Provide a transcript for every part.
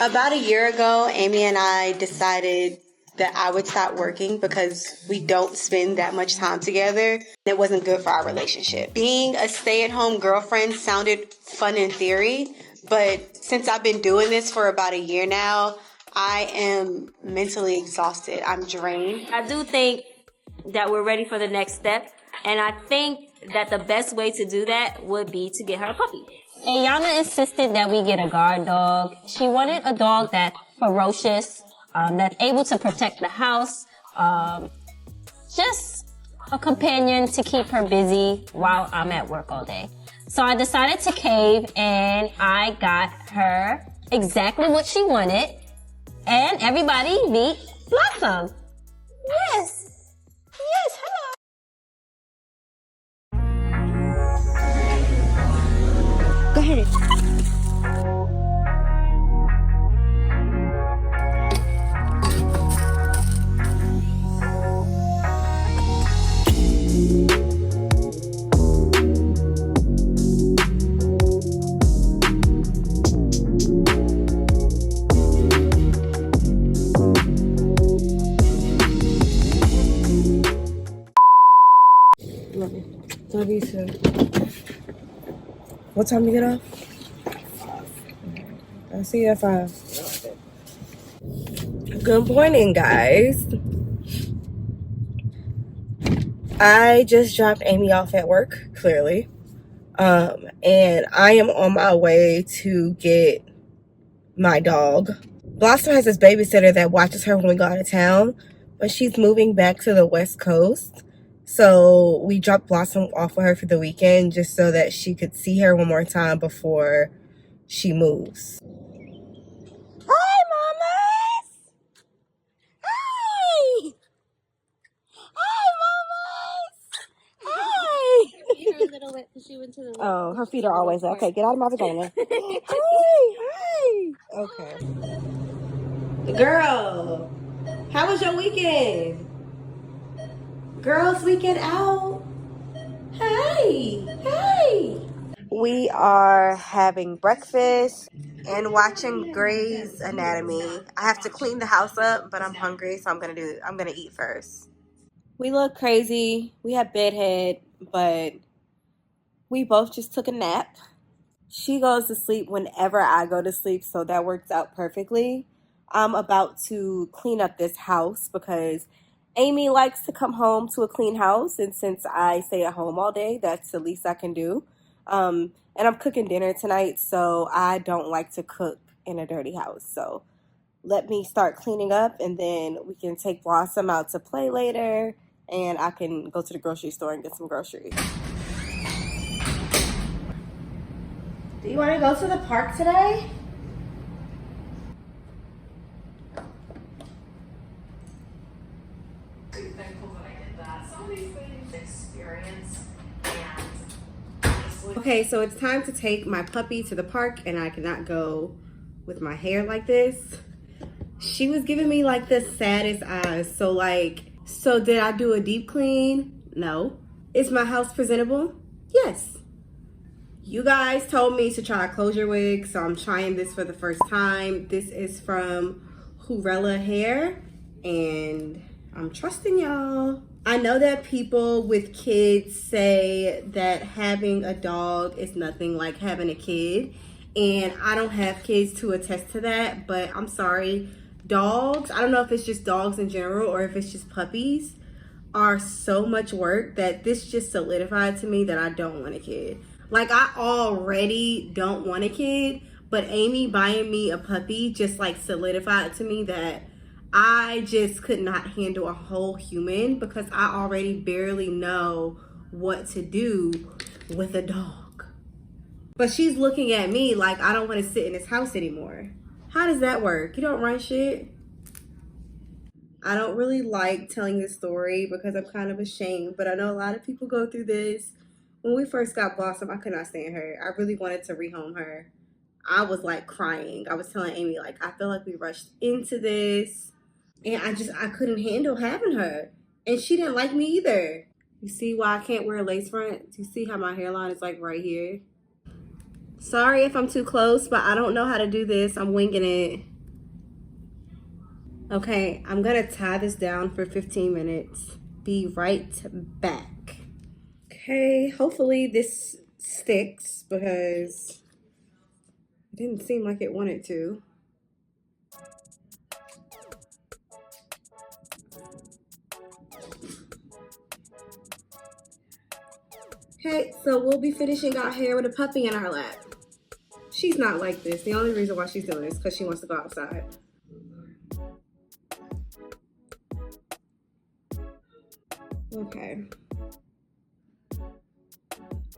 About a year ago, Amy and I decided that I would stop working because we don't spend that much time together. It wasn't good for our relationship. Being a stay-at-home girlfriend sounded fun in theory, but since I've been doing this for about a year now, I am mentally exhausted. I'm drained. I do think that we're ready for the next step, and I think that the best way to do that would be to get her a puppy. And Yana insisted that we get a guard dog. She wanted a dog that's ferocious, that's able to protect the house, just a companion to keep her busy while I'm at work all day. So I decided to cave, and I got her exactly what she wanted. And everybody meet Blossom. Yes. Yes, hello. Go ahead. Love you too. What time you get off? I'll see you at 5. Good morning, guys. I just dropped Amy off at work, clearly. And I am on my way to get my dog. Blossom has this babysitter that watches her when we go out of town, but she's moving back to the West Coast. So we dropped Blossom off with her for the weekend just so that she could see her one more time before she moves. Hi, mamas! Hi! Hi, mamas! Hi! Her a little wet because she went to the Oh, her feet are always wet. Okay, get out of my vagina. Hi! Hi! Okay. Girl, how was your weekend? Girls weekend out. Hey, hey. We are having breakfast and watching Grey's Anatomy. I have to clean the house up, but I'm hungry, so I'm gonna eat first. We look crazy. We have bedhead, but we both just took a nap. She goes to sleep whenever I go to sleep, so that works out perfectly. I'm about to clean up this house because Amy likes to come home to a clean house, and since I stay at home all day, that's the least I can do. And I'm cooking dinner tonight, so I don't like to cook in a dirty house. So let me start cleaning up, and then we can take Blossom out to play later, and I can go to the grocery store and get some groceries. Do you want to go to the park today? Pretty thankful that I did that. Some of these things experience and Okay, so it's time to take my puppy to the park, and I cannot go with my hair like this. She was giving me like the saddest eyes. So did I do a deep clean? No. Is my house presentable? Yes. You guys told me to try a closure wig, so I'm trying this for the first time. This is from Hurelahumanhair, and I'm trusting y'all. I know that people with kids say that having a dog is nothing like having a kid, and I don't have kids to attest to that, but I'm sorry. Dogs, I don't know if it's just dogs in general or if it's just puppies, are so much work that this just solidified to me that I don't want a kid. Like, I already don't want a kid, but Amy buying me a puppy just like solidified to me that I just could not handle a whole human because I already barely know what to do with a dog. But she's looking at me like I don't want to sit in this house anymore. How does that work? You don't run shit? I don't really like telling this story because I'm kind of ashamed, but I know a lot of people go through this. When we first got Blossom, I could not stand her. I really wanted to rehome her. I was like crying. I was telling Amy, like, I feel like we rushed into this. And I couldn't handle having her. And she didn't like me either. You see why I can't wear a lace front? Do you see how my hairline is like right here? Sorry if I'm too close, but I don't know how to do this. I'm winging it. Okay, I'm gonna tie this down for 15 minutes. Be right back. Okay, hopefully this sticks because it didn't seem like it wanted to. Okay, so we'll be finishing our hair with a puppy in our lap. She's not like this. The only reason why she's doing this is because she wants to go outside. Okay.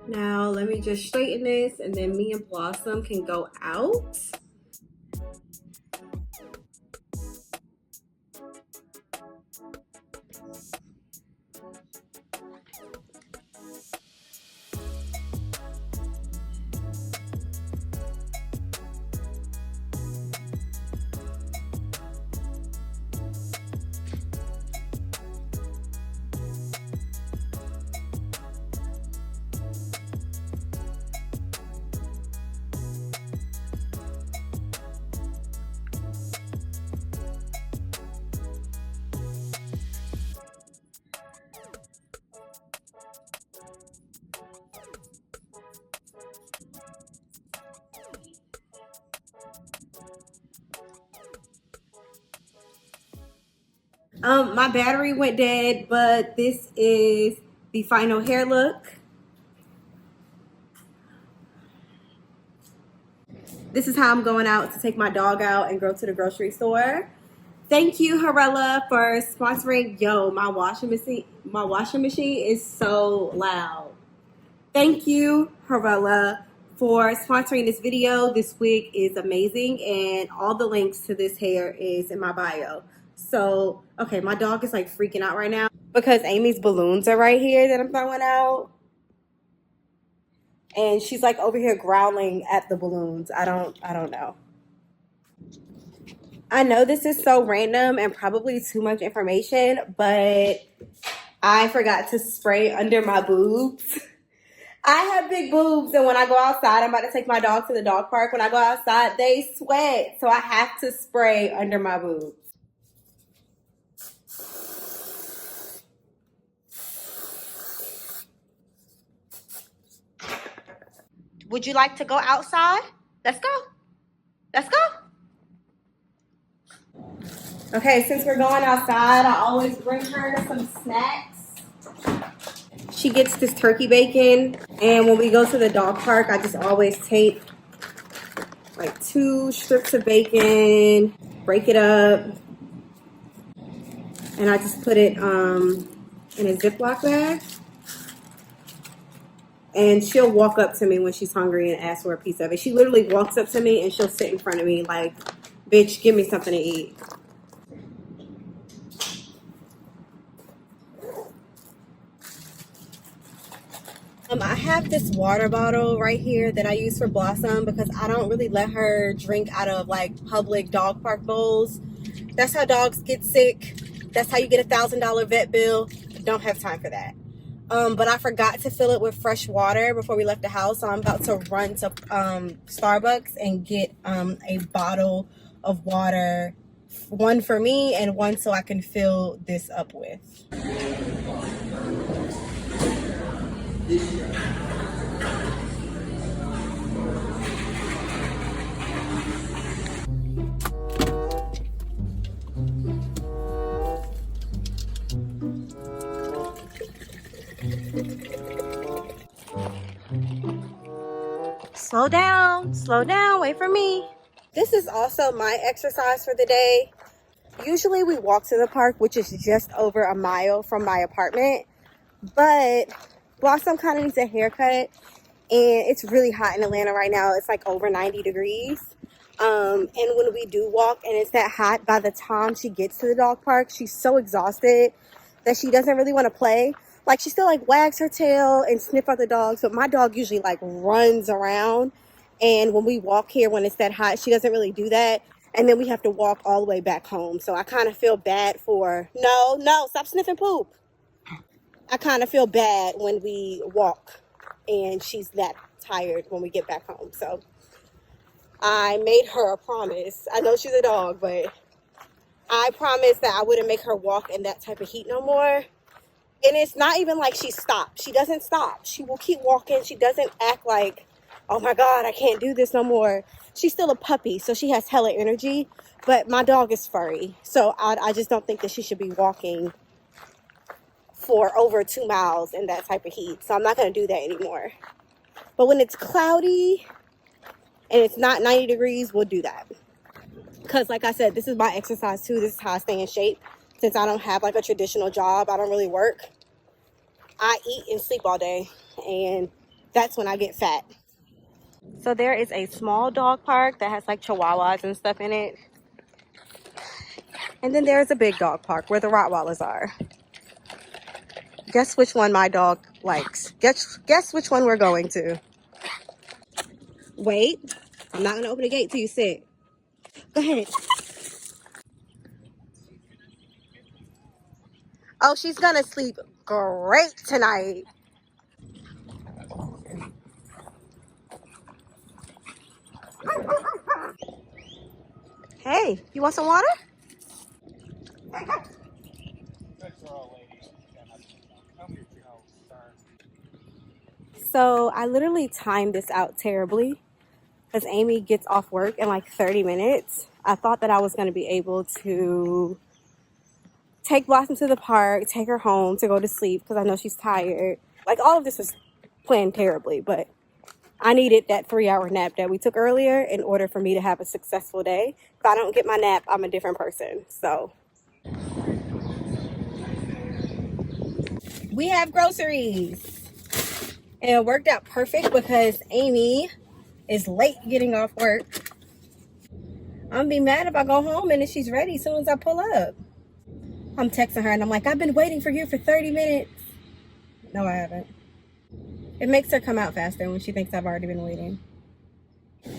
Now let me just straighten this and then me and Blossom can go out. My battery went dead, but this is the final hair look. This is how I'm going out to take my dog out and go to the grocery store. Thank you, Harella, for sponsoring. Yo, my washing machine is so loud. Thank you, Harella, for sponsoring this video. This wig is amazing, and all the links to this hair is in my bio. So, okay, my dog is like freaking out right now because Amy's balloons are right here that I'm throwing out. And she's like over here growling at the balloons. I don't know. I know this is so random and probably too much information, but I forgot to spray under my boobs. I have big boobs, and when I go outside, I'm about to take my dog to the dog park. When I go outside, they sweat, so I have to spray under my boobs. Would you like to go outside? Let's go. Let's go. Okay, since we're going outside, I always bring her some snacks. She gets this turkey bacon, and when we go to the dog park, I just always take like 2 strips of bacon, break it up, and I just put it in a Ziploc bag. And she'll walk up to me when she's hungry and ask for a piece of it. She literally walks up to me and she'll sit in front of me like, bitch, give me something to eat. I have this water bottle right here that I use for Blossom because I don't really let her drink out of like public dog park bowls. That's how dogs get sick. That's how you get $1,000 vet bill. Don't have time for that. But I forgot to fill it with fresh water before we left the house. So I'm about to run to Starbucks and get a bottle of water. One for me and one so I can fill this up with. Slow down, wait for me. This is also my exercise for the day. Usually we walk to the park, which is just over a mile from my apartment, but Blossom kind of needs a haircut, and it's really hot in Atlanta right now. It's like over 90 degrees. And when we do walk and it's that hot, by the time she gets to the dog park, she's so exhausted that she doesn't really want to play. Like, she still like wags her tail and sniff at the dogs, but my dog usually like runs around. And when we walk here, when it's that hot, she doesn't really do that. And then we have to walk all the way back home. So I kind of feel bad for, no, stop sniffing poop. I kind of feel bad when we walk and she's that tired when we get back home. So I made her a promise. I know she's a dog, but I promised that I wouldn't make her walk in that type of heat no more. And it's not even like she stopped. She doesn't stop. She will keep walking. She doesn't act like, oh my God, I can't do this no more. She's still a puppy, so she has hella energy. But my dog is furry, so I just don't think that she should be walking for over 2 miles in that type of heat. So I'm not going to do that anymore. But when it's cloudy and it's not 90 degrees, we'll do that. Because like I said, this is my exercise too. This is how I stay in shape. Since I don't have like a traditional job, I don't really work. I eat and sleep all day, and that's when I get fat. So there is a small dog park that has like chihuahuas and stuff in it. And then there's a big dog park where the Rottweilers are. Guess which one my dog likes. Guess which one we're going to. Wait, I'm not gonna open the gate till you sit. Go ahead. Oh, she's gonna sleep great tonight. Hey, you want some water? So I literally timed this out terribly because Amy gets off work in like 30 minutes. I thought that I was going to be able to take Blossom to the park, take her home to go to sleep because I know she's tired. Like all of this was planned terribly, but I needed that 3-hour nap that we took earlier in order for me to have a successful day. If I don't get my nap, I'm a different person. So we have groceries. And it worked out perfect because Amy is late getting off work. I'm gonna be mad if I go home and then she's ready as soon as I pull up. I'm texting her and I'm like, I've been waiting for you for 30 minutes. No, I haven't. It makes her come out faster when she thinks I've already been waiting.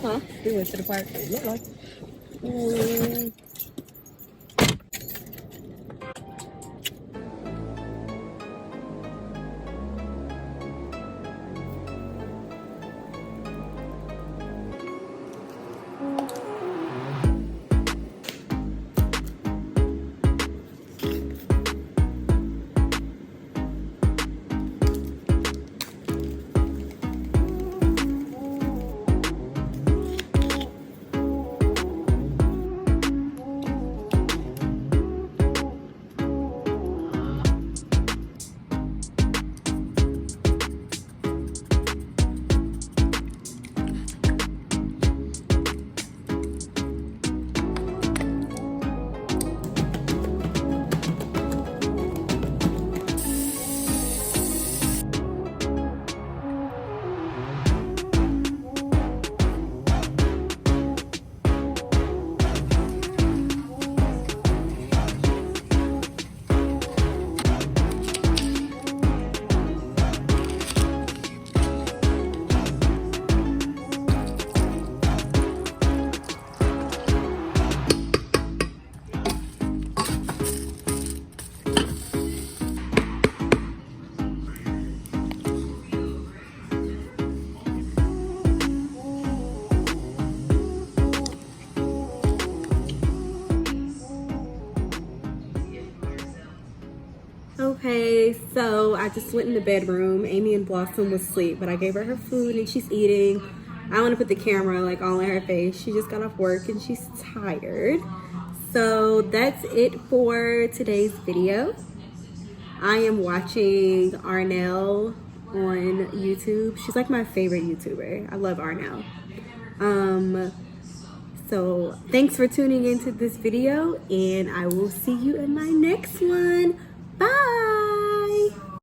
Huh? We went to the park. Okay, so I just went in the bedroom. Amy and Blossom was asleep, but I gave her food and she's eating. I want to put the camera like all in her face. She just got off work and she's tired. So that's it for today's video. I am watching Arnell on YouTube. She's like my favorite YouTuber. I love Arnell. So thanks for tuning into this video and I will see you in my next one. Bye.